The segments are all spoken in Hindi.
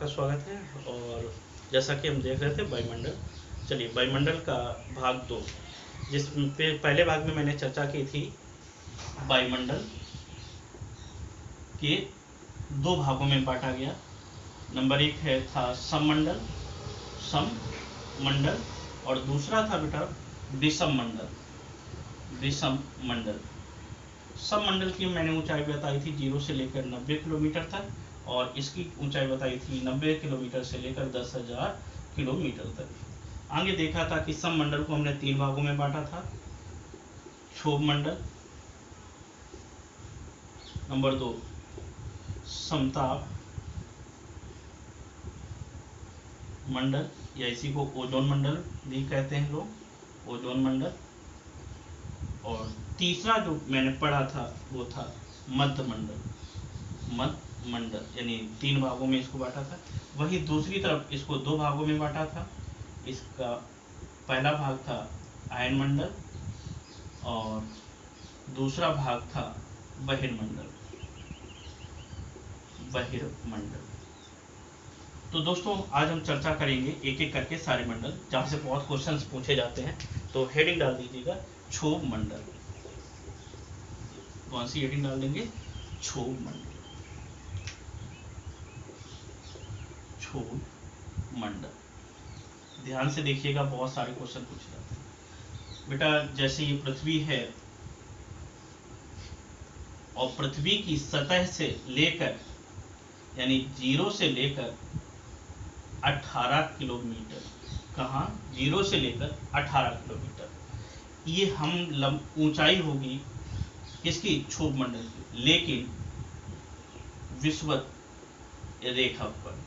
आपका स्वागत है। और जैसा कि हम देख रहे थे वायुमंडल, चलिए वायुमंडल का भाग 2, जिस पे पहले भाग में मैंने चर्चा की थी वायुमंडल के दो भागों में बांटा गया। नंबर 1 था सममंडल, सममंडल, और दूसरा था बेटा विषम मंडल, विषम मंडल। सममंडल की मैंने ऊंचाई बताई थी 0 से लेकर 90 किलोमीटर तक, और इसकी ऊंचाई बताई थी 90 किलोमीटर से लेकर 10,000 किलोमीटर तक। आगे देखा था कि सममंडल को हमने 3 भागों में बांटा था। क्षोभ मंडल, नंबर 2 समताप मंडल, या इसी को ओजोन मंडल भी कहते हैं लोग, ओजोन मंडल। और तीसरा जो मैंने पढ़ा था वो था मध्य मंडल, मध्य मंडल, यानी 3 भागों में इसको बांटा था। वही दूसरी तरफ इसको 2 भागों में बांटा था। इसका पहला भाग था आयन मंडल और दूसरा भाग था बहिर्मंडल, बहिर्मंडल। तो दोस्तों आज हम चर्चा करेंगे एक एक करके सारे मंडल, जहां से बहुत क्वेश्चंस पूछे जाते हैं। तो हेडिंग डाल दीजिएगा क्षोभ मंडल। कौन सी हेडिंग डाल देंगे? क्षोभ मंडल, क्षोभ मंडल। ध्यान से देखिएगा, बहुत सारे क्वेश्चन पूछे जाते हैं बेटा। जैसे ये पृथ्वी है और पृथ्वी की सतह से लेकर, यानी 0 से लेकर 18 किलोमीटर, कहाँ 0 से लेकर 18 किलोमीटर, ये हम ऊंचाई होगी किसकी? क्षोभ मंडल की। लेकिन विषुवत रेखा पर,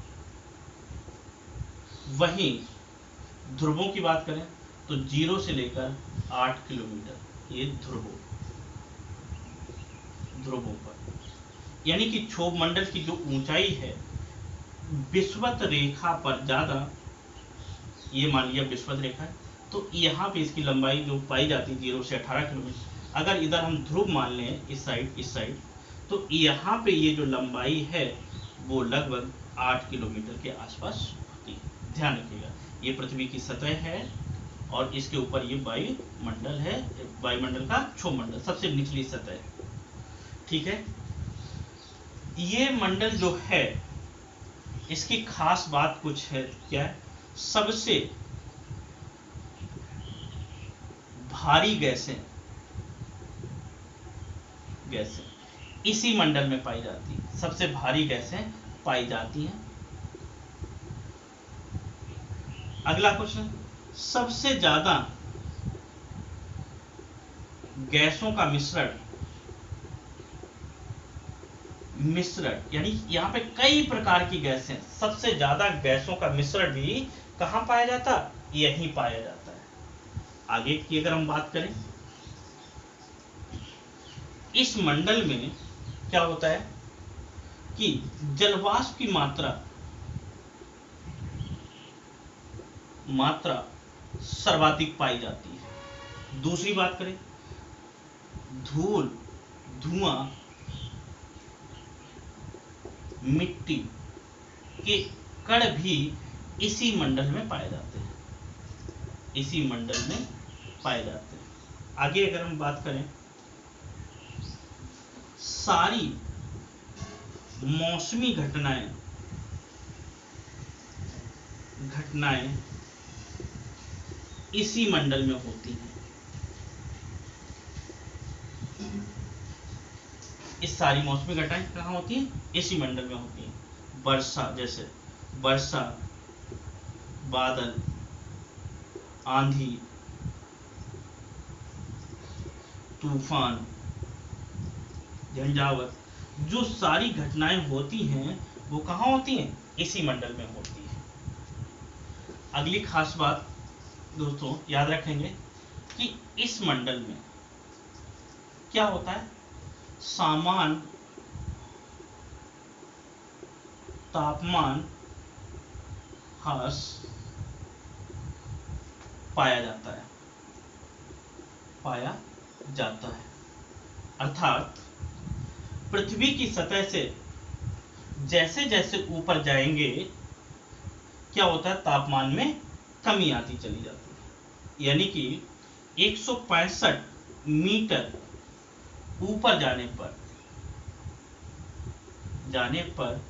वहीं ध्रुवों की बात करें तो 0 से लेकर 8 किलोमीटर, ये ध्रुवों पर, यानी कि क्षोभ मंडल की जो ऊंचाई है विषुवत रेखा पर ज्यादा, ये मान लिया विषुवत रेखा है, तो यहाँ पे इसकी लंबाई जो पाई जाती है 0 से 18 किलोमीटर। अगर इधर हम ध्रुव मान लें इस साइड, तो यहाँ पे ये जो लंबाई है वो लगभग 8 किलोमीटर के आसपास होती है। ध्यान रखिएगा, ये पृथ्वी की सतह है और इसके ऊपर ये वायुमंडल है, वायुमंडल का क्षोभ मंडल, सबसे निचली सतह। ठीक है, ये मंडल जो है इसकी खास बात कुछ है, क्या है? सबसे भारी गैसें इसी मंडल में पाई जाती है, सबसे भारी गैसें पाई जाती हैं। अगला क्वेश्चन, सबसे ज्यादा गैसों का मिश्रण, यानी यहाँ पे कई प्रकार की गैसें, सबसे ज्यादा गैसों का मिश्रण भी कहाँ पाया जाता? यहीं पाया जाता है। आगे की अगर हम बात करें, इस मंडल में क्या होता है कि जलवाष्प की मात्रा सर्वाधिक पाई जाती है। दूसरी बात करें, धूल, धुआं, मिट्टी के कण भी इसी मंडल में पाए जाते हैं, इसी मंडल में पाए जाते हैं। आगे अगर हम बात करें, सारी मौसमी घटनाएं इसी मंडल में होती हैं। इस सारी मौसमी घटनाएं कहाँ होती हैं? इसी मंडल में होती हैं। वर्षा, जैसे वर्षा, बादल, आंधी, तूफान, झंझावात, जो सारी घटनाएं होती हैं वो कहाँ होती हैं? इसी मंडल में होती है। अगली खास बात दोस्तों याद रखेंगे कि इस मंडल में क्या होता है? सामान्य तापमान ह्रास पाया जाता है। अर्थात पृथ्वी की सतह से जैसे जैसे ऊपर जाएंगे क्या होता है, तापमान में कमी आती चली जाती है। यानी कि 165 मीटर ऊपर जाने पर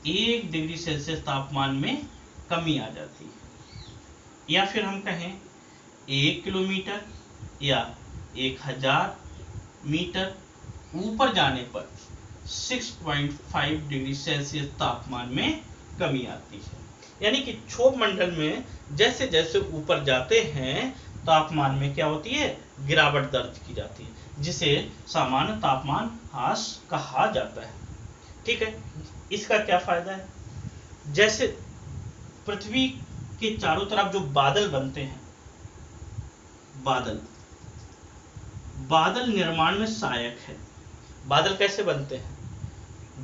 1 डिग्री सेल्सियस तापमान में कमी आ जाती है। या फिर हम कहें 1 किलोमीटर या 1000 मीटर ऊपर जाने पर 6.5 डिग्री सेल्सियस तापमान में कमी आती है। यानी कि क्षोभ मंडल में जैसे जैसे ऊपर जाते हैं तापमान में क्या होती है, गिरावट दर्ज की जाती है, जिसे सामान्य तापमान ह्रास कहा जाता है। ठीक है, इसका क्या फायदा है, जैसे पृथ्वी के चारों तरफ जो बादल बनते हैं, बादल निर्माण में सहायक है। बादल कैसे बनते हैं,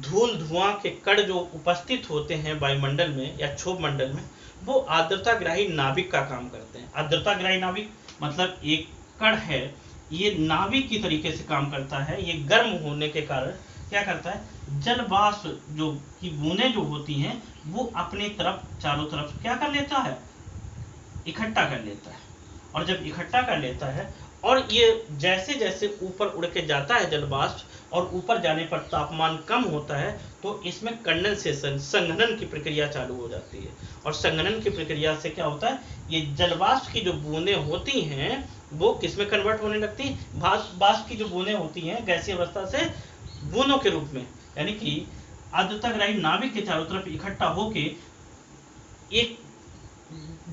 धूल धुआं के कण जो उपस्थित होते हैं वायुमंडल में या क्षोभ मंडल में, वो आर्द्रताग्राही नाभिक का काम करते हैं। आर्द्रताग्राही नाभिक मतलब एक कण है, ये नाभिक की तरीके से काम करता है। ये गर्म होने के कारण क्या करता है, जल वाष्प जो की बूंदें जो होती हैं वो अपने तरफ चारों तरफ क्या कर लेता है, इकट्ठा कर लेता है। और जब इकट्ठा कर लेता है और ये जैसे जैसे ऊपर उड़ के जाता है जल वाष्प, और ऊपर जाने पर तापमान कम होता है, तो इसमें कंडेंसेशन संघनन की प्रक्रिया चालू हो जाती है। और संघनन की प्रक्रिया से क्या होता है, ये जल वाष्प की जो बूंदें होती हैं वो किसमें कन्वर्ट होने लगती है, वाष्प की जो बूंदें होती हैं गैसीय अवस्था से बूंदों के रूप में, यानी कि आर्द्रताग्राही नाभिक के चारों तरफ इकट्ठा होके एक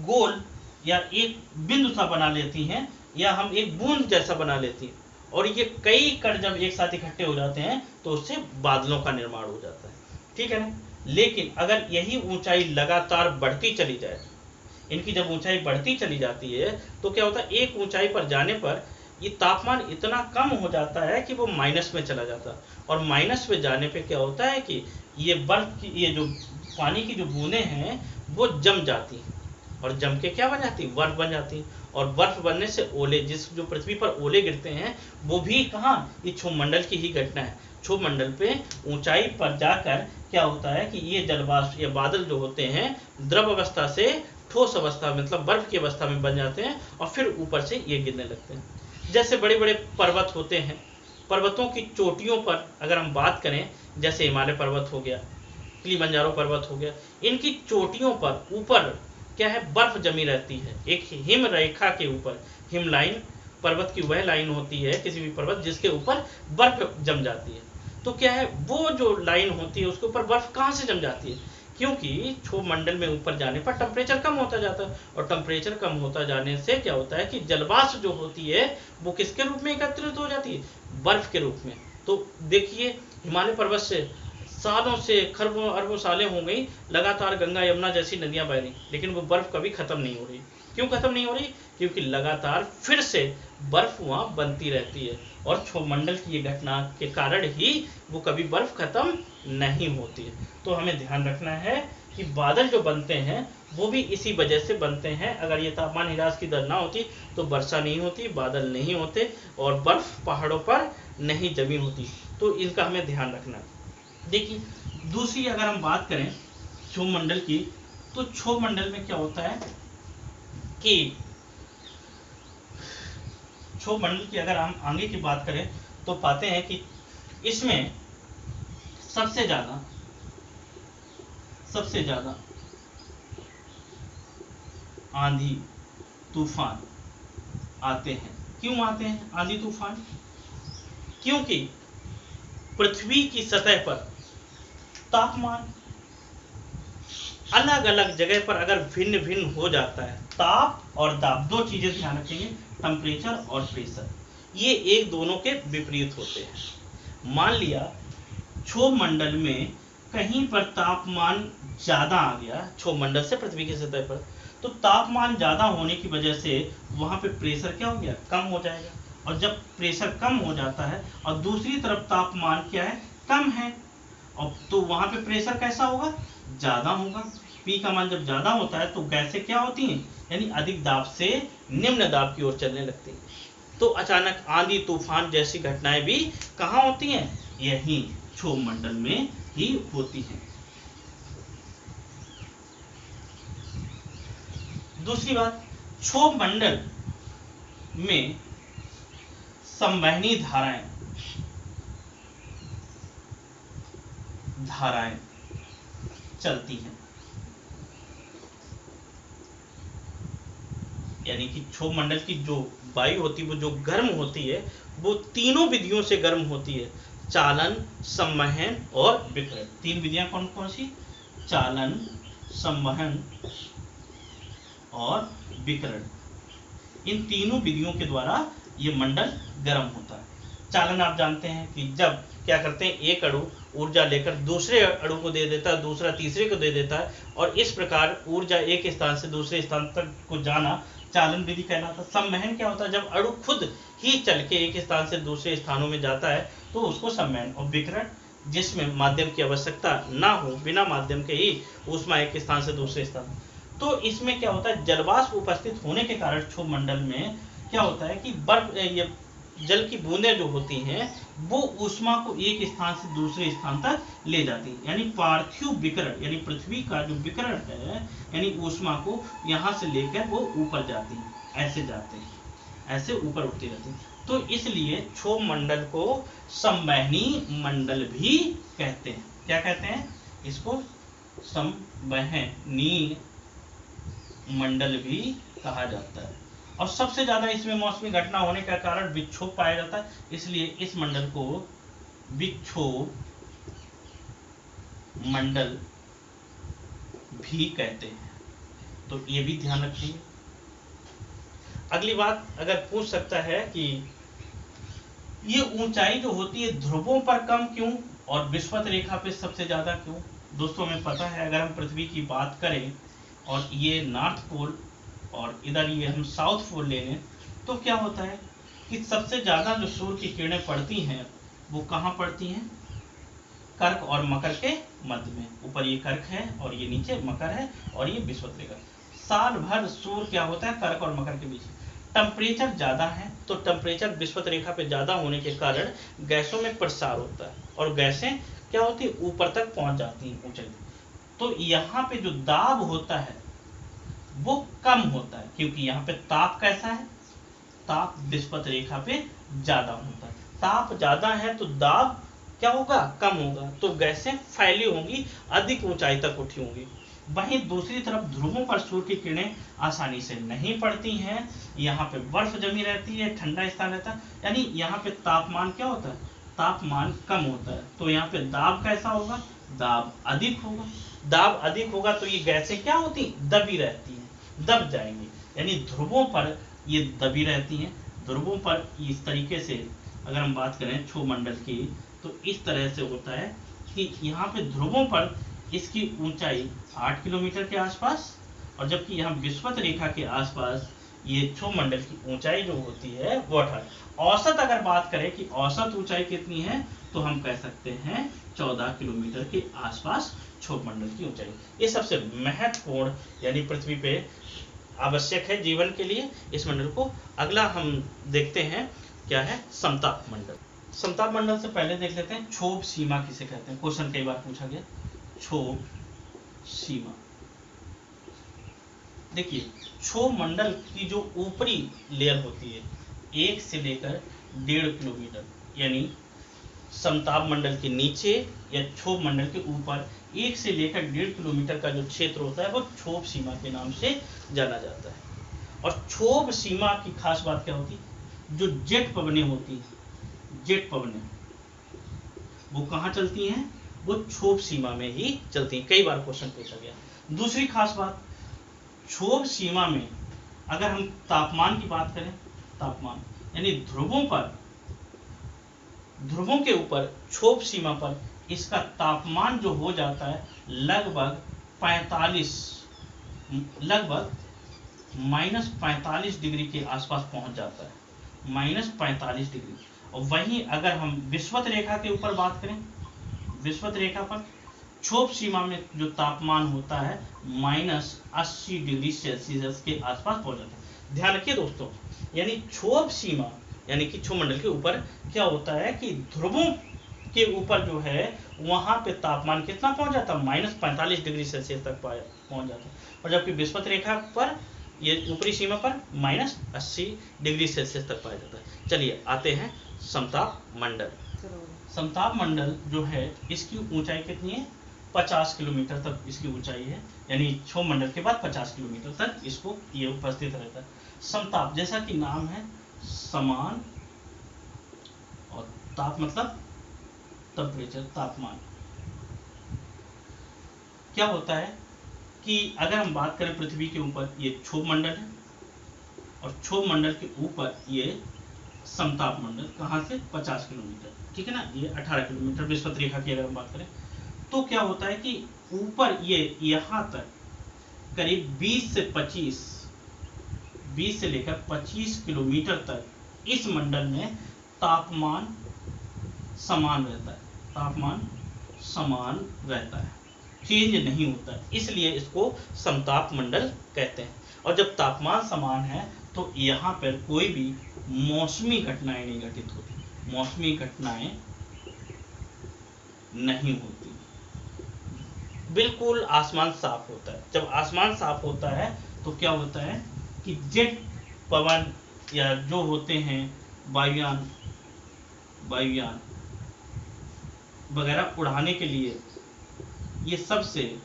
गोल या एक बिंदु सा बना लेती हैं, या हम एक बूंद जैसा बना लेती हैं। और ये कई कण जब एक साथ इकट्ठे हो जाते हैं तो उससे बादलों का निर्माण हो जाता है। ठीक है ना। लेकिन अगर यही ऊंचाई लगातार बढ़ती चली जाए, इनकी जब ऊंचाई बढ़ती चली जाती है तो क्या होता है, एक ऊंचाई पर जाने पर ये तापमान इतना कम हो जाता है कि वो माइनस में चला जाता है। और माइनस में जाने पे क्या होता है कि ये बर्फ की, ये जो पानी की जो बूंदें हैं वो जम जाती हैं, और जम के क्या बन जाती है, बर्फ बन जाती है। और बर्फ बनने से ओले, जिस जो पृथ्वी पर ओले गिरते हैं वो भी कहाँ, ये क्षोभ मंडल की ही घटना है। क्षोभ मंडल पे ऊंचाई पर जाकर क्या होता है कि ये जलवाष्प, ये बादल जो होते हैं द्रव अवस्था से ठोस अवस्था मतलब बर्फ की अवस्था में बन जाते हैं, और फिर ऊपर से ये गिरने लगते हैं। जैसे बड़े बड़े पर्वत होते हैं, पर्वतों की चोटियों पर अगर हम बात करें, जैसे हिमालय पर्वत हो गया, किलिमंजारो पर्वत हो गया, इनकी चोटियों पर ऊपर क्या है, बर्फ जमी रहती है। एक हिम रेखा के ऊपर, हिम लाइन पर्वत की वह लाइन होती है किसी भी पर्वत जिसके ऊपर बर्फ जम जाती है। तो क्या है, वो जो लाइन होती है उसके ऊपर बर्फ कहाँ से जम जाती है, क्योंकि क्षोभ मंडल में ऊपर जाने पर टेम्परेचर कम होता जाता है, और टेम्परेचर कम होता जाने से क्या होता है कि जलवाष्प जो होती है वो किसके रूप में एकत्रित हो जाती है, बर्फ के रूप में। तो देखिए हिमालय पर्वत से सालों से खरबों अरबों सालें हो गई लगातार गंगा यमुना जैसी नदियां बह रही, लेकिन वो बर्फ कभी खत्म नहीं हो रही। क्यों खत्म नहीं हो रही, क्योंकि लगातार फिर से बर्फ वहां बनती रहती है, और क्षोभ मंडल की ये घटना के कारण ही वो कभी बर्फ खत्म नहीं होती है। तो हमें ध्यान रखना है कि बादल जो बनते हैं वो भी इसी वजह से बनते हैं। अगर ये तापमान ह्रास की दर ना होती तो वर्षा नहीं होती, बादल नहीं होते, और बर्फ पहाड़ों पर नहीं जमी होती। तो इनका हमें ध्यान रखना है। देखिए दूसरी अगर हम बात करें क्षोभ मंडल की, तो क्षोभ मंडल में क्या होता है कि क्षोभ मंडल की अगर हम आगे की बात करें तो पाते हैं कि इसमें सबसे ज्यादा आंधी तूफान आते हैं। क्यों आते हैं आंधी तूफान, क्योंकि पृथ्वी की सतह पर तापमान अलग अलग जगह पर अगर भिन्न भिन्न हो जाता है, ताप और दाब दो चीजें ध्यान रखेंगे, टेम्परेचर और प्रेशर, ये एक दोनों के विपरीत होते हैं। मान लिया क्षोभ मंडल में कहीं पर तापमान ज्यादा आ गया क्षोभ मंडल से पृथ्वी की सतह पर, तो तापमान ज्यादा होने की वजह से वहां पे प्रेशर क्या हो गया, कम हो जाएगा। और जब प्रेशर कम हो जाता है और दूसरी तरफ तापमान क्या है, कम है, और तो वहां पे प्रेशर कैसा होगा, ज्यादा होगा। P का मान जब ज्यादा होता है तो गैसें क्या होती हैं, यानी अधिक दाब से निम्न दाब की ओर चलने लगती हैं। तो अचानक आंधी तूफान जैसी घटनाएं भी कहाँ होती हैं, यही क्षोभ मंडल में ही होती हैं। दूसरी बात, क्षोभ मंडल में संवहनी धाराएं चलती हैं, यानी कि क्षोभ मंडल की जो वायु होती है वो जो गर्म होती है वो तीनों विधियों से गर्म होती है, चालन, संवहन और विकिरण। तीन विधियां कौन कौन सी? चालन, संवहन और विकिरण। इन तीनों विधियों के द्वारा ये मंडल गर्म होता है। चालन आप जानते हैं कि जब क्या करते हैं, एक अणु ऊर्जा लेकर दूसरे अणु को दे देता है, दूसरा तीसरे को दे देता है, और इस प्रकार ऊर्जा एक स्थान से दूसरे स्थान तक को जाना चालन विधि कहलाता है। संवहन क्या होता है, जब अणु खुद ही चल के एक स्थान से दूसरे स्थानों में जाता है तो उसको संवहन। और विकिरण, जिसमें माध्यम की आवश्यकता ना हो, बिना माध्यम के ही ऊष्मा एक स्थान से दूसरे स्थान। तो इसमें क्या होता है, जलवाष्प उपस्थित होने के कारण क्षोभ मंडल में क्या होता है कि बर्फ, ये जल की बूंदें जो होती हैं वो ऊष्मा को एक स्थान से दूसरे स्थान तक ले जाती है, यानी पार्थिव विकिरण, यानी पृथ्वी का जो विकिरण है, यानी ऊष्मा को यहाँ से लेकर वो ऊपर जाती है, ऐसे जाते हैं, ऐसे ऊपर उठती रहती है। तो इसलिए क्षोभ मंडल को संवहनी मंडल भी कहते हैं। क्या कहते हैं इसको? संवहनी मंडल भी कहा जाता है। और सबसे ज्यादा इसमें मौसमी घटना होने का कारण विक्षोभ पाया जाता है, इसलिए इस मंडल को विक्षोभ मंडल भी कहते हैं। तो ये भी ध्यान रखिए। अगली बात अगर पूछ सकता है कि ये ऊंचाई जो होती है ध्रुवों पर कम क्यों और विषुवत रेखा पे सबसे ज्यादा क्यों? दोस्तों हमें पता है, अगर हम पृथ्वी की बात करें और ये नॉर्थ पोल और इधर ये हम साउथ पोल ले लें, तो क्या होता है कि सबसे ज्यादा जो सूर्य की किरणें पड़ती हैं वो कहाँ पड़ती हैं? कर्क और मकर के मध्य में। ऊपर ये कर्क है और ये नीचे मकर है और ये विषुवत रेखा। साल भर सूर्य क्या होता है, कर्क और मकर के बीच। टेम्परेचर ज्यादा है तो टेम्परेचर विषुवत रेखा पे ज्यादा होने के कारण गैसों में प्रसार होता है और गैसें क्या होती है, ऊपर तक पहुंच जाती हैं ऊंचाई। तो यहाँ पे जो दाब होता है वो कम होता है, क्योंकि यहाँ पे ताप कैसा है, ताप विषुवत रेखा पे ज्यादा होता है। ताप ज्यादा है तो दाब क्या होगा, कम होगा, तो गैसें फैली होंगी, अधिक ऊंचाई तक उठी होंगी। वहीं दूसरी तरफ ध्रुवों पर सूर्य की किरणें आसानी से नहीं पड़ती हैं, यहाँ पे बर्फ जमी रहती है, ठंडा स्थान रहता है, यानी यहाँ पे तापमान क्या होता है, तापमान कम होता है। तो यहाँ पे दाब कैसा होगा, दाब अधिक होगा। दाब अधिक होगा तो ये गैसें क्या होती, दबी रहती हैं, दब जाएंगी, यानी ध्रुवों पर ये दबी रहती हैं। ध्रुवों पर इस तरीके से अगर हम बात करें क्षोभ मंडल की, तो इस तरह से होता है कि यहाँ पे ध्रुवों पर इसकी ऊंचाई 8 किलोमीटर के आसपास, और जबकि यहाँ विषुवत रेखा के आसपास ये क्षोभ मंडल की ऊंचाई जो होती है वो 18। औसत अगर बात करें कि औसत ऊंचाई कितनी है, तो हम कह सकते हैं 14 किलोमीटर के आसपास क्षोभ मंडल की ऊंचाई। ये सबसे महत्वपूर्ण यानी पृथ्वी पे आवश्यक है जीवन के लिए इस मंडल को। अगला हम देखते हैं क्या है, समताप मंडल। समताप मंडल से पहले देख लेते हैं क्षोभ सीमा किसे कहते हैं। क्वेश्चन कई बार पूछा गया, क्षोभ सीमा। देखिए क्षोभ मंडल की जो ऊपरी लेयर होती है 1 से लेकर 1.5 किलोमीटर, यानी समताप मंडल के नीचे या क्षोभ मंडल के ऊपर 1 से लेकर 1.5 किलोमीटर का जो क्षेत्र होता है वो क्षोभ सीमा के नाम से जाना जाता है। और क्षोभ सीमा की खास बात क्या होती है, जो जेट पवनें होती हैं, जेट पवनें वो कहाँ चलती हैं, वो क्षोभ सीमा में ही चलती हैं। कई बार क्वेश्चन पूछा गया। दूसरी खास बात, क्षोभ सीमा में अगर हम तापमान की बात करें, तापमान यानी ध्रुवों के ऊपर क्षोभ सीमा पर इसका तापमान जो हो जाता है लगभग -45 डिग्री के आसपास पहुंच जाता है, -45 डिग्री। और वहीं अगर हम विषुवत रेखा के ऊपर बात करें, विषुवत रेखा पर क्षोभ सीमा में जो तापमान होता है -80 डिग्री सेल्सियस के आसपास पहुंच जाता है। ध्यान रखिए दोस्तों, यानी क्षोभ सीमा यानी कि क्षोभ मंडल के ऊपर क्या होता है कि ध्रुवों के ऊपर जो है वहां पे तापमान कितना पहुंच जाता है, -45 डिग्री सेल्सियस तक पहुंच जाता है। और जबकि विषुवत रेखा पर ये ऊपरी सीमा पर -80 डिग्री सेल्सियस तक पाया जाता है। चलिए आते हैं समताप मंडल। समताप मंडल जो है इसकी ऊंचाई कितनी है? 50 किलोमीटर तक इसकी ऊंचाई है, यानी क्षोभ मंडल के बाद 50 किलोमीटर तक इसको ये उपस्थित रहता है। समताप जैसा कि नाम है, समान, और ताप मतलब टेम्परेचर, तापमान। क्या होता है कि अगर हम बात करें पृथ्वी के ऊपर ये क्षोभ मंडल है, और क्षोभ मंडल के ऊपर ये समताप मंडल, कहाँ से? 50 किलोमीटर, ठीक है ना, ये 18 किलोमीटर विषुवत रेखा की अगर हम बात करें। तो क्या होता है कि ऊपर ये यहाँ तक करीब 20 से लेकर 25 किलोमीटर तक इस मंडल में तापमान समान रहता है, तापमान समान रहता है, चेंज नहीं होता है, इसलिए इसको समताप मंडल कहते हैं। और जब तापमान समान है तो यहाँ पर कोई भी मौसमी घटनाएं नहीं घटित होती, मौसमी घटनाएं नहीं होती, बिल्कुल आसमान साफ होता है। जब आसमान साफ होता है तो क्या होता है कि जेट पवन या जो होते हैं वायुयान वगैरह उड़ाने के लिए ये सबसे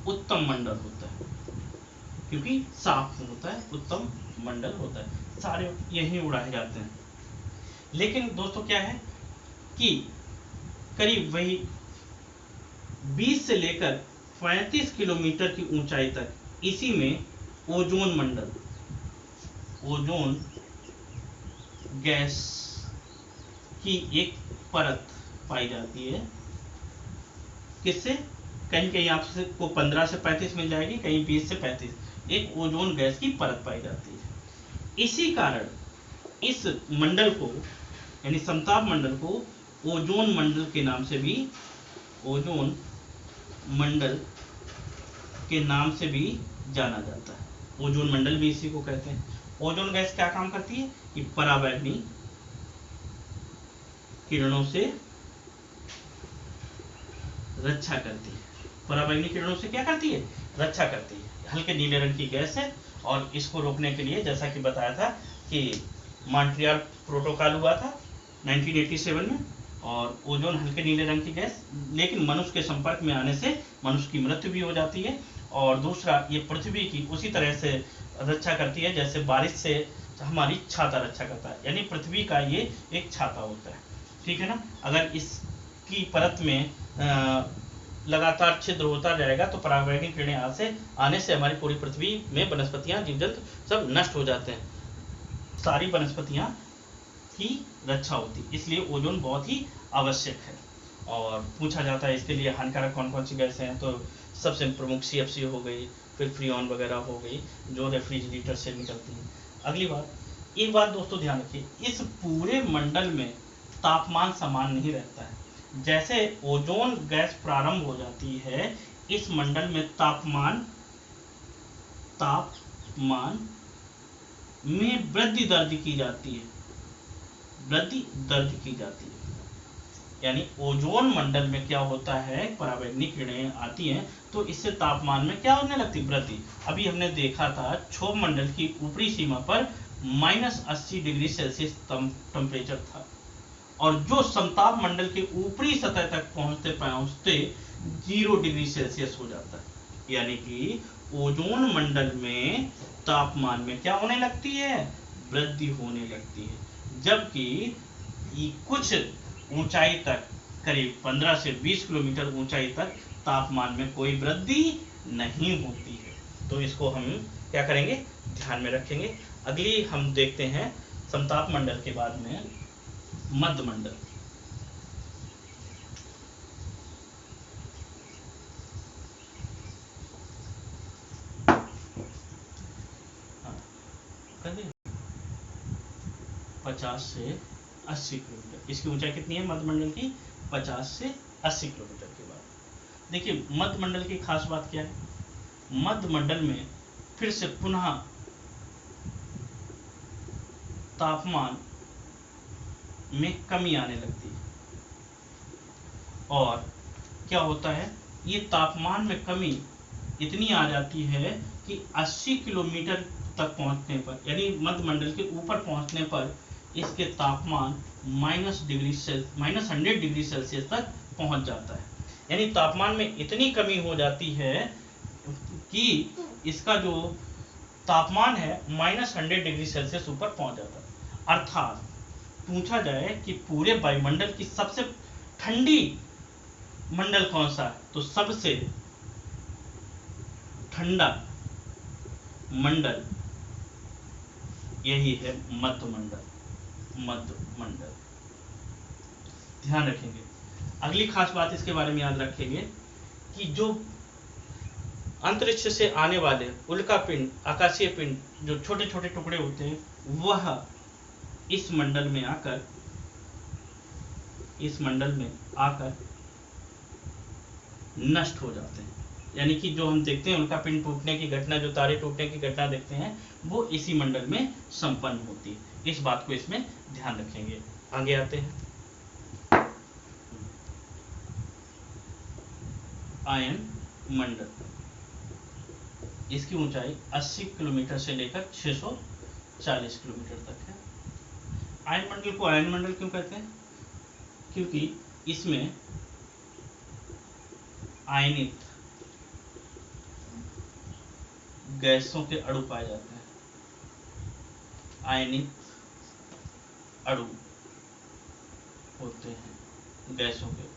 उत्तम मंडल होता है, क्योंकि साफ होता है, उत्तम मंडल होता है, सारे यहीं उड़ाए जाते हैं। लेकिन दोस्तों क्या है कि करीब वही 20 से लेकर 35 किलोमीटर की ऊंचाई तक इसी में ओजोन मंडल, ओजोन गैस की एक परत पाई जाती है। किससे? कहीं कहीं आपको 15 से 35 मिल जाएगी, कहीं 20 से 35, एक ओजोन गैस की परत पाई जाती है। इसी कारण इस मंडल को, यानी समताप मंडल को ओजोन मंडल के नाम से भी, ओजोन मंडल के नाम से भी जाना जाता है। ओजोन मंडल भी इसी को कहते हैं। ओजोन गैस क्या काम करती है कि पराबैंगनी किरणों से रक्षा करती है। पराबैंगनी किरणों से क्या करती है? रक्षा करती है। हल्के नीले रंग की गैस है, और इसको रोकने के लिए जैसा कि बताया था कि मॉन्ट्रियल प्रोटोकॉल हुआ था 1987 में, और ओजोन हल्के नीले रंग की गैस, लेकिन मनुष्य के संपर्क में आने से मनुष्य की मृत्यु भी हो जाती है। और दूसरा, ये पृथ्वी की उसी तरह से रक्षा करती है जैसे बारिश से हमारी छाता रक्षा करता है, यानी पृथ्वी का ये एक छाता होता है, ठीक है ना। अगर इसकी परत में लगातार छिद्र होता जाएगा तो पराबैंगनी किरणें आने से हमारी पूरी पृथ्वी में वनस्पतियां, जीव जंतु सब नष्ट हो जाते हैं, सारी वनस्पतियां की रक्षा होती, इसलिए ओजोन बहुत ही आवश्यक है। और पूछा जाता है इसके लिए हानिकारक कौन कौन सी गैसें हैं, तो सबसे प्रमुख CFC हो गई, फिर फ्रीऑन वगैरह हो गई जो रेफ्रिजरेटर से निकलती है। अगली बात, एक बात दोस्तों ध्यान रखिए, इस पूरे मंडल में तापमान समान नहीं रहता है। जैसे ओजोन गैस प्रारंभ हो जाती है, इस मंडल में तापमान में वृद्धि दर्ज की जाती है, वृद्धि दर्ज की जाती है। यानी ओजोन मंडल में क्या होता है, पराबैंगनी किरणें आती हैं तो इससे तापमान में क्या होने लगती? वृद्धि। अभी हमने देखा था क्षोभ मंडल की ऊपरी सीमा पर -80 डिग्री सेल्सियस टेम्परेचर था, और जो समताप मंडल के ऊपरी सतह तक पहुंचते पहुंचते 0 डिग्री सेल्सियस हो जाता है। यानी कि ओजोन मंडल में तापमान में क्या होने लगती है? वृद्धि होने लगती है। जबकि कुछ ऊंचाई तक, करीब 15 से 20 किलोमीटर ऊंचाई तक तापमान में कोई वृद्धि नहीं होती है। तो इसको हम क्या करेंगे? ध्यान में रखेंगे। अगली हम देखते हैं समताप मंडल के बाद में मध्य मंडल। हाँ, 50 से 80 किलोमीटर इसकी ऊंचाई कितनी है मध्य मंडल की? 50 से 80 किलोमीटर के बाद। देखिए मध्य मंडल की खास बात क्या है, मध्य मंडल में फिर से पुनः तापमान में कमी आने लगती है, और क्या होता है, ये तापमान में कमी इतनी आ जाती है कि 80 किलोमीटर तक पहुंचने पर, यानी मध्य मंडल के ऊपर पहुंचने पर इसके तापमान -100 डिग्री तक पहुंच जाता है। यानी तापमान में इतनी कमी हो जाती है कि इसका जो तापमान है -100 डिग्री ऊपर पहुंच जाता है। अर्थात पूछा जाए कि पूरे वायुमंडल की सबसे ठंडी मंडल कौन सा है, तो सबसे ठंडा मंडल यही है मध्य मंडल। मध्य मंडल ध्यान रखेंगे। अगली खास बात इसके बारे में याद रखेंगे कि जो अंतरिक्ष से आने वाले उल्का पिंड, आकाशीय पिंड, जो छोटे छोटे टुकड़े होते हैं, वह इस मंडल में आकर नष्ट हो जाते हैं। यानी कि जो हम देखते हैं उल्का पिंड टूटने की घटना, जो तारे टूटने की घटना देखते हैं, वो इसी मंडल में संपन्न होती है। इस बात को इसमें ध्यान रखेंगे। आगे आते हैं। आयन मंडल, इसकी ऊंचाई 80 किलोमीटर से लेकर 640 किलोमीटर तक है। आयन मंडल को आयन मंडल क्यों कहते हैं? क्योंकि इसमें आयनित गैसों के अणु पाए जाते हैं। आयनित अणु होते हैं गैसों के।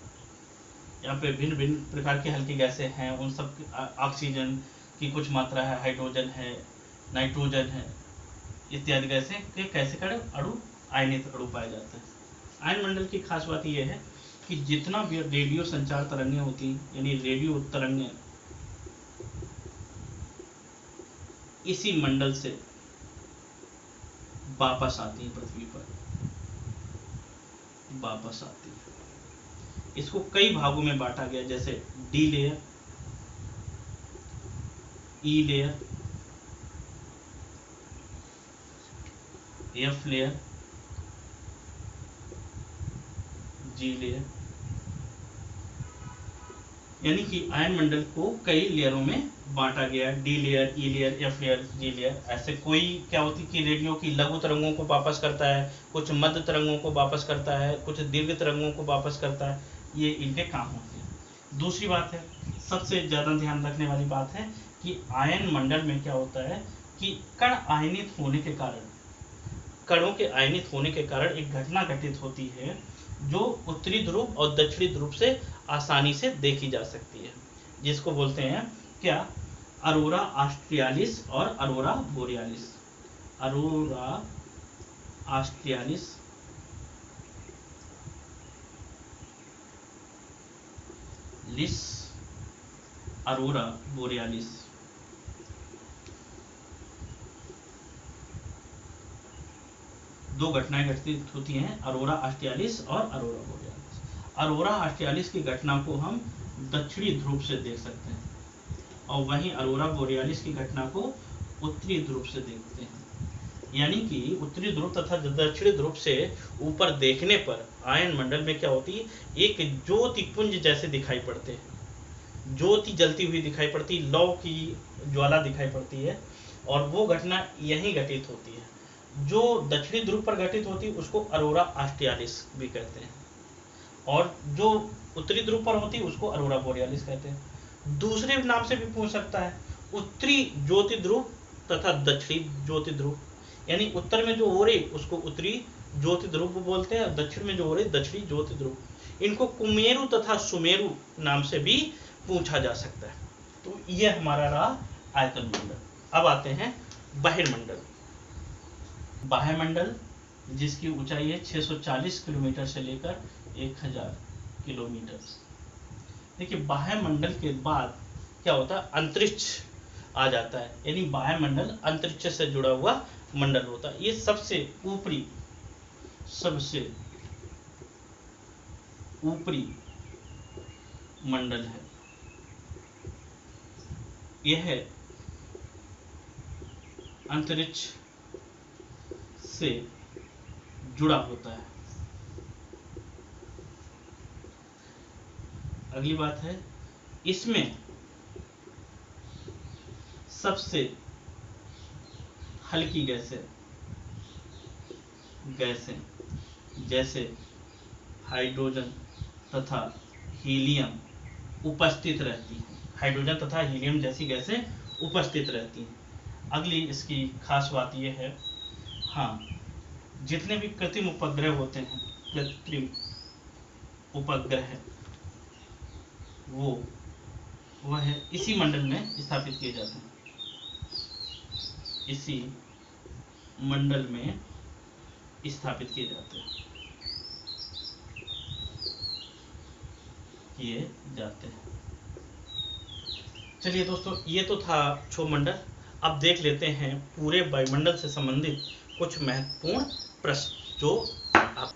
यहाँ पे भिन्न भिन्न प्रकार की हल्की गैसें हैं, उन सब ऑक्सीजन की कुछ मात्रा है, हाइड्रोजन है, नाइट्रोजन है, इत्यादि गैसें के कैसे कड़े अणु, आयनित अणु पाए जाते हैं। आयन मंडल की खास बात यह है कि जितना भी रेडियो संचार तरंगें होती हैं, यानी रेडियो तरंगें इसी मंडल से वापस आती हैं, पृथ्वी पर वापस आती है। इसको कई भागों में बांटा गया, जैसे डी लेयर, ई लेयर, एफ लेयर, जी लेयर। यानी कि आयन मंडल को कई लेयरों में बांटा गया। डी लेयर, ई लेयर, एफ लेयर, जी लेयर। ऐसे कोई क्या होती कि रेडियो की लघु तरंगों को वापस करता है, कुछ मध्य तरंगों को वापस करता है, कुछ दीर्घ तरंगों को वापस करता है। ये इनके काम होते हैं। दूसरी बात है, सबसे ज्यादा ध्यान रखने वाली बात है कि आयन मंडल में क्या होता है कि कण आयनित होने के कारण, कणों के आयनित होने के कारण एक घटना घटित होती है जो उत्तरी ध्रुव और दक्षिणी ध्रुव से आसानी से देखी जा सकती है, जिसको बोलते हैं क्या, अरोरा ऑस्ट्रियालिस और अरोरा बोरियालिस। अरोरा ऑस्ट्रियालिस लिस, अरोरा बोरियालिस। दो घटनाएं घटित होती हैं, अरोरा ऑस्ट्रियालिस और अरोरा बोरियालिस। अरोरा ऑस्ट्रियालिस की घटना को हम दक्षिणी ध्रुव से देख सकते हैं और वहीं अरोरा बोरियालिस की घटना को उत्तरी ध्रुव से देखते हैं। यानी कि उत्तरी ध्रुव तथा दक्षिणी ध्रुव से ऊपर देखने पर आयन मंडल में क्या होती है, एक ज्योति पुंज जैसे दिखाई पड़ते हैं। ज्योति जलती हुई दिखाई पड़ती, लौ की ज्वाला दिखाई पड़ती है, और वो घटना यहीं घटित होती है। जो दक्षिणी ध्रुव पर घटित होती है उसको अरोरा ऑस्ट्रियालिस भी कहते हैं, और जो उत्तरी ध्रुव पर होती है उसको अरोरा बोरियालिस कहते हैं। दूसरे नाम से भी पूछ सकता है, उत्तरी ज्योति ध्रुव तथा दक्षिणी ज्योति ध्रुव। यानी उत्तर में जो हो रही उसको उत्तरी ज्योति ध्रुव बोलते हैं, दक्षिण में जो हो रही दक्षिणी ज्योति ध्रुव। इनको कुमेरु तथा सुमेरु नाम से भी पूछा जा सकता है। तो यह हमारा रहा आयतन मंडल। अब आते हैं बहिर्मंडल। बाह्यमंडल, जिसकी ऊंचाई है 640 किलोमीटर से लेकर 1000 किलोमीटर। देखिए, बाह्यमंडल के बाद क्या होता है, अंतरिक्ष आ जाता है। यानी बाह्यमंडल अंतरिक्ष से जुड़ा हुआ मंडल होता है। ये सबसे ऊपरी मंडल है। यह अंतरिक्ष से जुड़ा होता है। अगली बात है, इसमें सबसे हल्की गैसें जैसे हाइड्रोजन तथा हीलियम उपस्थित रहती हैं। हाइड्रोजन तथा हीलियम जैसी गैसें उपस्थित रहती हैं। अगली इसकी खास बात यह है, हाँ, जितने भी कृत्रिम उपग्रह होते हैं, कृत्रिम उपग्रह वह इसी मंडल में स्थापित किए जाते हैं, इसी मंडल में स्थापित किए जाते हैं। चलिए दोस्तों, ये तो था क्षोभ मंडल। अब देख लेते हैं पूरे वायुमंडल से संबंधित कुछ महत्वपूर्ण प्रश्न जो आप,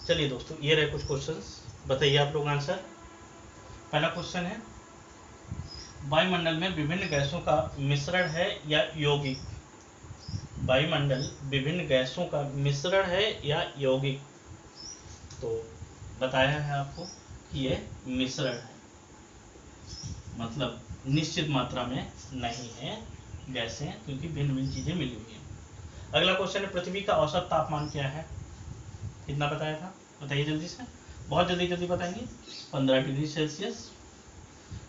चलिए दोस्तों, ये रहे कुछ क्वेश्चंस, बताइए आप लोग आंसर। पहला क्वेश्चन है, वायुमंडल में विभिन्न गैसों का मिश्रण है या यौगिक? वायुमंडल विभिन्न गैसों का मिश्रण है या यौगिक? तो बताया है आपको कि ये मिश्रण है, मतलब निश्चित मात्रा में नहीं है गैसें, क्योंकि भिन्न भिन्न चीजें मिली हुई हैं। अगला क्वेश्चन है, पृथ्वी का औसत तापमान क्या है? कितना बताया था, बताइए जल्दी से, बहुत जल्दी बताएंगे। 15 डिग्री सेल्सियस।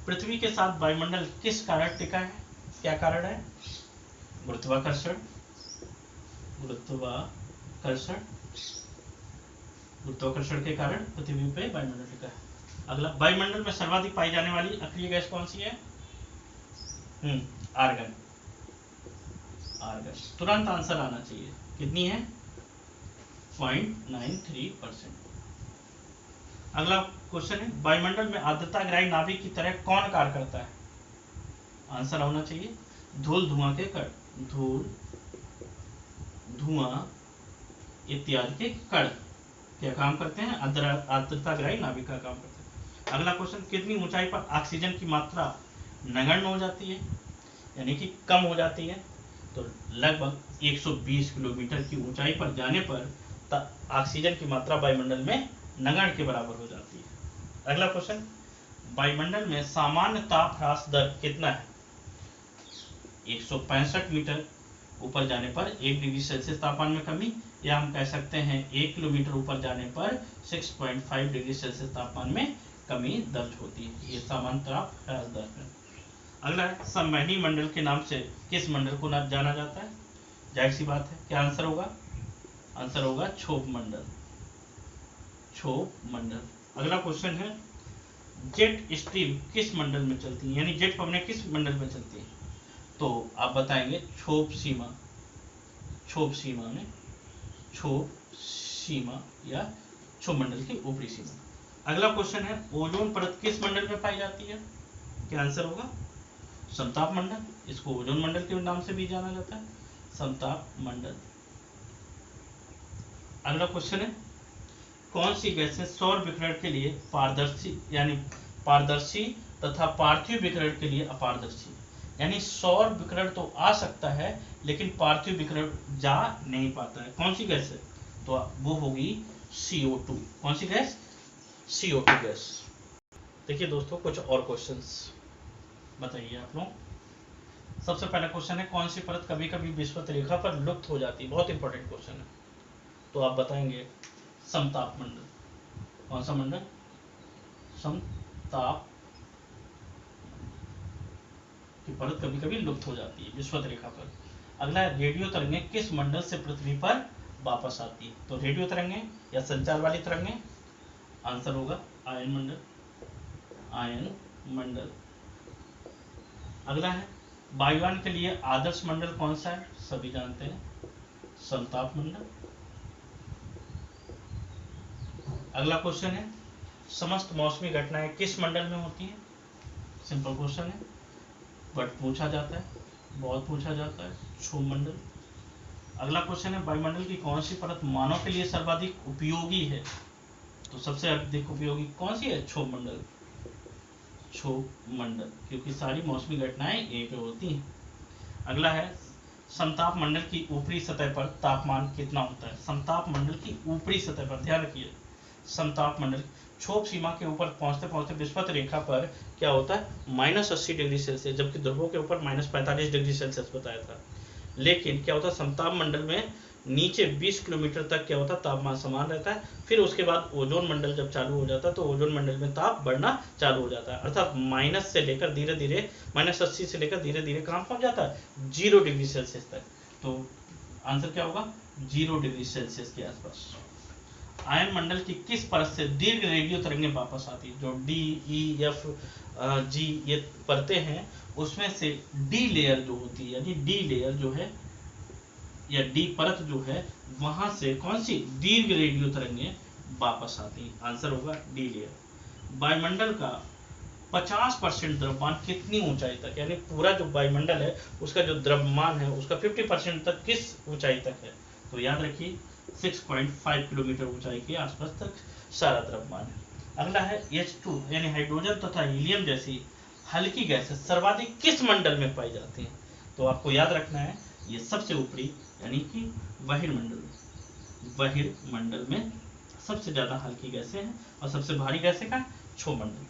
पृथ्वी के साथ वायुमंडल किस कारण टिका है? क्या कारण है? गुरुत्वाकर्षण। गुरुत्वाकर्षण के कारण पृथ्वी पे वायुमंडल टिका है। अगला, वायुमंडल में सर्वाधिक पाई जाने वाली अक्रिय गैस कौन सी है? आर्गन। तुरंत आंसर आना चाहिए। कितनी है? 0.93%। अगला क्वेश्चन है, वायुमंडल में आर्द्रताग्राही नाभिक की तरह कौन कार्य करता है? आंसर होना चाहिए धूल, धुआं के कण, धूल, धुआं इत्यादि के कण क्या काम करते हैं? आर्द्रताग्राही नाभिक का काम करते हैं। अगला क्वेश्चन, कितनी ऊंचाई पर ऑक्सीजन की मात्रा नगण्य हो जाती है, यानी कि कम हो जाती है? तो लगभग 120 किलोमीटर की ऊंचाई पर जाने पर ऑक्सीजन की मात्रा वायुमंडल में नगण्य के बराबर हो जाती है। अगला क्वेश्चन, वायुमंडल में सामान्य ताप ह्रास दर कितना है? 165 मीटर ऊपर जाने पर 1 डिग्री सेल्सियस तापमान में कमी, या हम कह सकते हैं 1 किलोमीटर ऊपर जाने पर 6.5 डिग्री सेल्सियस तापमान में कमी दर्ज होती है। ये सामान्य ताप ह्रास दर है। अगला है, संवहनी मंडल के नाम से किस मंडल को जाना जाता है? जाहिर सी बात है, क्या आंसर होगा? आंसर होगा क्षोभ मंडल। अगला क्वेश्चन है, जेट स्ट्रीम किस मंडल में चलती है, यानी जेट पवनें किस मंडल में चलती है? तो आप बताएंगे क्षोभ सीमा या क्षोभ मंडल की ऊपरी सीमा। अगला क्वेश्चन है, ओजोन परत किस मंडल में पाई जाती है? क्या आंसर होगा? समताप मंडल। इसको ओजोन मंडल के नाम से भी जाना जाता है, समताप मंडल। अगला क्वेश्चन है, कौन सी गैसें सौर विकिरण के लिए पारदर्शी तथा पार्थिव विकिरण के लिए अपारदर्शी? यानी सौर विकिरण तो आ सकता है लेकिन पार्थिव विकिरण जा नहीं पाता है। कौन सी गैस है? तो वो होगी CO2। कौन सी गैस? CO2 gas. देखिए दोस्तों, कुछ और क्वेश्चंस बताइए आप लोग। सबसे पहला क्वेश्चन है, कौन सी परत कभी कभी विषुवत रेखा पर लुप्त हो जाती है? बहुत इंपॉर्टेंट क्वेश्चन है। तो आप बताएंगे समताप मंडल। कौन सा मंडल? समताप की परत कभी कभी लुप्त हो जाती है विषुवत रेखा पर। अगला, रेडियो तरंगें किस मंडल से पृथ्वी पर वापस आती है? तो रेडियो तरंगें या संचार वाली तरंगें? आंसर होगा आयन मंडल। अगला है, वायुयान के लिए आदर्श मंडल कौन सा है? सभी जानते हैं, समताप मंडल। अगला क्वेश्चन है, समस्त मौसमी घटनाएं किस मंडल में होती हैं? सिंपल क्वेश्चन है, बट पूछा जाता है, बहुत पूछा जाता है, क्षोभ मंडल। अगला क्वेश्चन है, वायुमंडल की कौन सी परत मानव के लिए सर्वाधिक उपयोगी है? तो सबसे अधिक उपयोगी कौन सी है? क्षोभ मंडल, क्योंकि सारी मौसमी घटनाएं यहीं पे होती हैं। अगला है, समताप मंडल की ऊपरी सतह पर तापमान कितना होता है? समताप मंडल की ऊपरी सतह पर, ध्यान रखिए, समताप मंडल क्षोभ सीमा के ऊपर पहुंचते पहुंचते विषुवत रेखा पर क्या होता है -80 डिग्री सेल्सियस, जबकि ध्रुवों के ऊपर -45 डिग्री सेल्सियस बताया था। लेकिन क्या होता है समताप मंडल में नीचे 20 किलोमीटर तक क्या होता है तापमान समान रहता है। फिर उसके बाद ओजोन मंडल जब चालू हो जाता है तो ओजोन मंडल में ताप बढ़ना चालू हो जाता है, अर्थात माइनस से लेकर धीरे धीरे -80 से लेकर धीरे धीरे कहाँ पहुंच जाता है 0 डिग्री सेल्सियस तक। तो आंसर क्या होगा 0 डिग्री सेल्सियस के आसपास। आयन मंडल की किस परत से दीर्घ रेडियो तरंगें वापस आती है? जो डी, ई, एफ, जी ये परतें हैं उसमें से डी लेयर जो होती है, यानी डी लेयर जो है या डी परत जो है वहां से कौन सी दीर्घ रेडियो तरंगें वापस आती हैं? आंसर होगा डी लेयर। वायुमंडल का 50% द्रव्यमान कितनी ऊंचाई तक, यानी पूरा जो वायुमंडल है उसका जो द्रव्यमान है उसका 50% तक किस ऊंचाई तक है? तो याद रखिए 6.5 किलोमीटर ऊंचाई के आसपास तक सारा द्रव्यमान है। अगला है H2 यानी हाइड्रोजन तथा हीलियम जैसी हल्की गैसें सर्वाधिक किस मंडल में पाई जाती हैं? तो आपको याद रखना है ये सबसे ऊपरी यानी कि बहिर्मंडल में, बहिर्मंडल में सबसे ज्यादा हल्की गैसें हैं और सबसे भारी गैसें का क्षोभमंडल।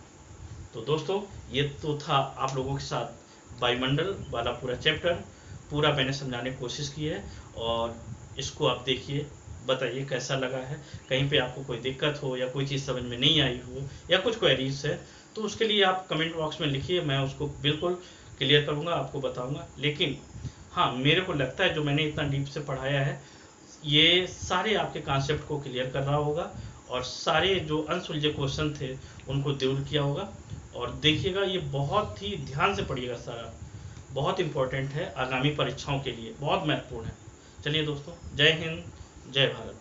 तो दोस्तों ये तो था आप लोगों के साथ वायुमंडल वाला पूरा चैप्टर, पूरा मैंने समझाने की कोशिश की है और इसको आप देखिए, बताइए कैसा लगा है। कहीं पे आपको कोई दिक्कत हो या कोई चीज़ समझ में नहीं आई हो या कुछ क्वेरीज है तो उसके लिए आप कमेंट बॉक्स में लिखिए, मैं उसको बिल्कुल क्लियर करूँगा, आपको बताऊँगा। लेकिन हाँ मेरे को लगता है जो मैंने इतना डीप से पढ़ाया है ये सारे आपके कॉन्सेप्ट को क्लियर कर रहा होगा और सारे जो अनसुलझे क्वेश्चन थे उनको दूर किया होगा। और देखिएगा ये बहुत ही ध्यान से पढ़िएगा, सारा बहुत इंपॉर्टेंट है आगामी परीक्षाओं के लिए, बहुत महत्वपूर्ण है। चलिए दोस्तों, जय हिंद, जय भारत।